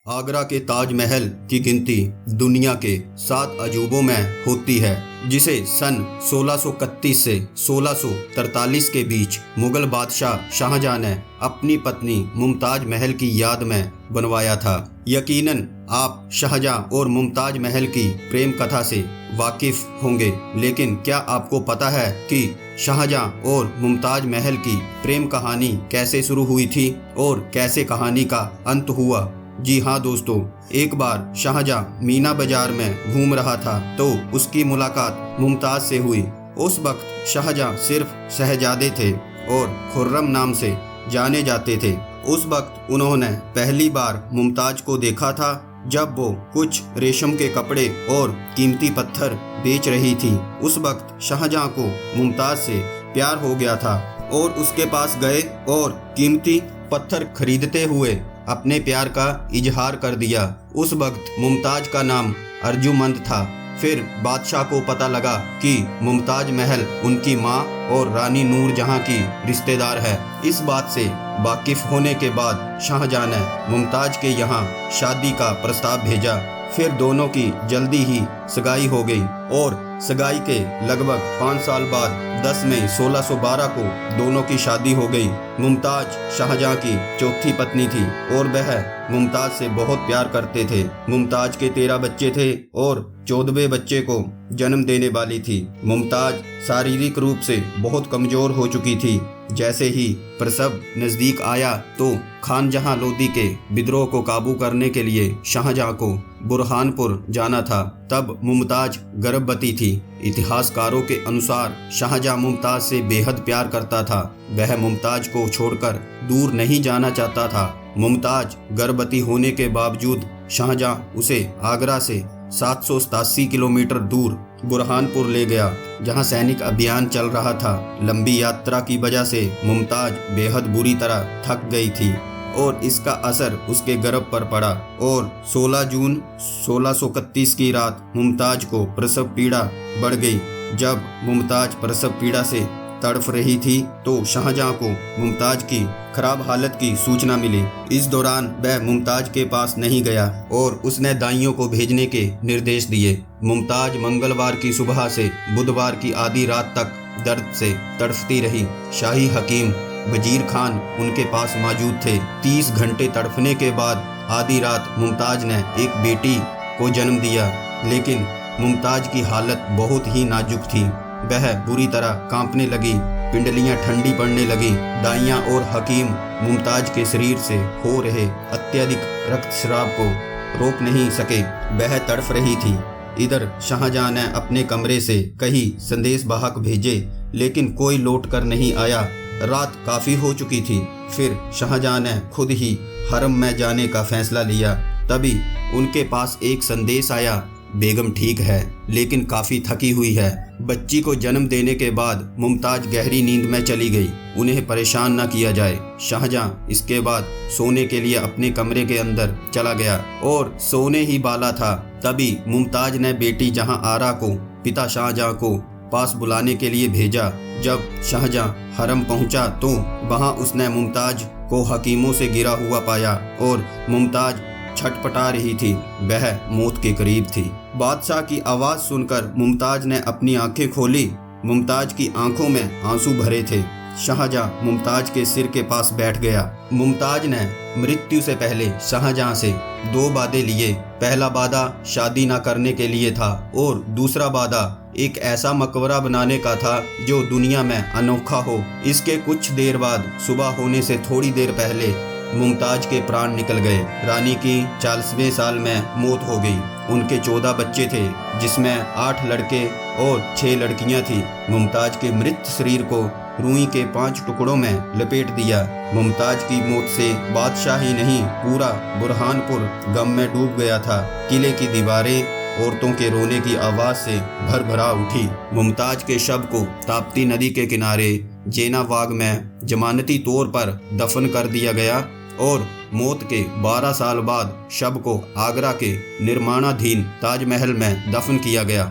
आगरा के ताजमहल की गिनती दुनिया के 7 अजूबों में होती है, जिसे सन 1631 से 1643 के बीच मुगल बादशाह शाहजहां ने अपनी पत्नी मुमताज महल की याद में बनवाया था। यकीनन आप शाहजहां और मुमताज महल की प्रेम कथा से वाकिफ होंगे, लेकिन क्या आपको पता है कि शाहजहां और मुमताज महल की प्रेम कहानी कैसे शुरू हुई थी और कैसे कहानी का अंत हुआ? जी हाँ दोस्तों, एक बार शाहजहां मीना बाजार में घूम रहा था तो उसकी मुलाकात मुमताज से हुई। उस वक्त शाहजहां सिर्फ शहजादे थे और खुर्रम नाम से जाने जाते थे। उस वक्त उन्होंने पहली बार मुमताज को देखा था जब वो कुछ रेशम के कपड़े और कीमती पत्थर बेच रही थी। उस वक्त शाहजहां को मुमताज से प्यार हो गया था और उसके पास गए और कीमती पत्थर खरीदते हुए अपने प्यार का इजहार कर दिया। उस वक्त मुमताज का नाम अर्जुमंद था। फिर बादशाह को पता लगा कि मुमताज महल उनकी माँ और रानी नूरजहां की रिश्तेदार है। इस बात से वाकिफ होने के बाद शाहजहां ने मुमताज के यहाँ शादी का प्रस्ताव भेजा। फिर दोनों की जल्दी ही सगाई हो गई और सगाई के लगभग 5 साल बाद 10 मई 1612 को दोनों की शादी हो गई। मुमताज शाहजहां की चौथी पत्नी थी और वह मुमताज से बहुत प्यार करते थे। मुमताज के 13 बच्चे थे और 14वें बच्चे को जन्म देने वाली थी। मुमताज शारीरिक रूप से बहुत कमजोर हो चुकी थी। जैसे ही प्रसव नजदीक आया तो खानजहां लोदी के विद्रोह को काबू करने के लिए शाहजहां को बुरहानपुर जाना था। तब मुमताज गर्भवती थी। इतिहासकारों के अनुसार शाहजहां मुमताज से बेहद प्यार करता था। वह मुमताज को छोड़कर दूर नहीं जाना चाहता था। मुमताज गर्भवती होने के बावजूद शाहजहां उसे आगरा से 787 किलोमीटर दूर बुरहानपुर ले गया, जहां सैनिक अभियान चल रहा था। लंबी यात्रा की वजह से मुमताज बेहद बुरी तरह थक गई थी और इसका असर उसके गर्भ पर पड़ा और 16 जून 1631 की रात मुमताज को प्रसव पीड़ा बढ़ गई। जब मुमताज प्रसव पीड़ा से तड़फ रही थी तो शाहजहां को मुमताज की खराब हालत की सूचना मिली। इस दौरान वह मुमताज के पास नहीं गया और उसने दाइयों को भेजने के निर्देश दिए। मुमताज मंगलवार की सुबह से बुधवार की आधी रात तक दर्द से तड़फती रही। शाही हकीम वजीर खान उनके पास मौजूद थे। 30 घंटे तड़फने के बाद आधी रात मुमताज ने एक बेटी को जन्म दिया, लेकिन मुमताज की हालत बहुत ही नाजुक थी। वह बुरी तरह कांपने लगी, पिंडलियां ठंडी पड़ने लगी। दाइयां और हकीम मुमताज के शरीर से हो रहे अत्यधिक रक्तस्राव को रोक नहीं सके। वह तड़फ रही थी। इधर शाहजहां ने अपने कमरे से कई संदेश वाहक भेजे, लेकिन कोई लौट कर नहीं आया। रात काफ़ी हो चुकी थी। फिर शाहजहां ने खुद ही हरम में जाने का फैसला लिया। तभी उनके पास एक संदेश आया, बेगम ठीक है लेकिन काफ़ी थकी हुई है। बच्ची को जन्म देने के बाद मुमताज गहरी नींद में चली गई। उन्हें परेशान न किया जाए। शाहजहां इसके बाद सोने के लिए अपने कमरे के अंदर चला गया और सोने ही वाला था। तभी मुमताज ने बेटी जहां आरा को पिता शाहजहां को पास बुलाने के लिए भेजा। जब शाहजहां हरम पहुंचा तो वहां उसने मुमताज को हकीमों से गिरा हुआ पाया और मुमताज छटपटा रही थी। वह मौत के करीब थी। बादशाह की आवाज़ सुनकर मुमताज ने अपनी आंखें खोली। मुमताज की आंखों में आंसू भरे थे। शाहजहां मुमताज के सिर के पास बैठ गया। मुमताज ने मृत्यु से पहले शाहजहां से 2 वादे लिए। पहला वादा शादी न करने के लिए था और दूसरा वादा एक ऐसा मकबरा बनाने का था जो दुनिया में अनोखा हो। इसके कुछ देर बाद सुबह होने से थोड़ी देर पहले मुमताज के प्राण निकल गए। रानी की 40वें साल में मौत हो गई। उनके 14 बच्चे थे, जिसमें 8 लड़के और 6 लड़कियां थी। मुमताज के मृत शरीर को रुई के 5 टुकड़ों में लपेट दिया। मुमताज की मौत से बादशाह ही नहीं, पूरा बुरहानपुर गम में डूब गया था। किले की दीवारें औरतों के रोने की आवाज़ से भर भरा उठी। मुमताज के शव को ताप्ती नदी के किनारे जेना बाग में जमानती तौर पर दफन कर दिया गया और मौत के 12 साल बाद शव को आगरा के निर्माणाधीन ताजमहल में दफन किया गया।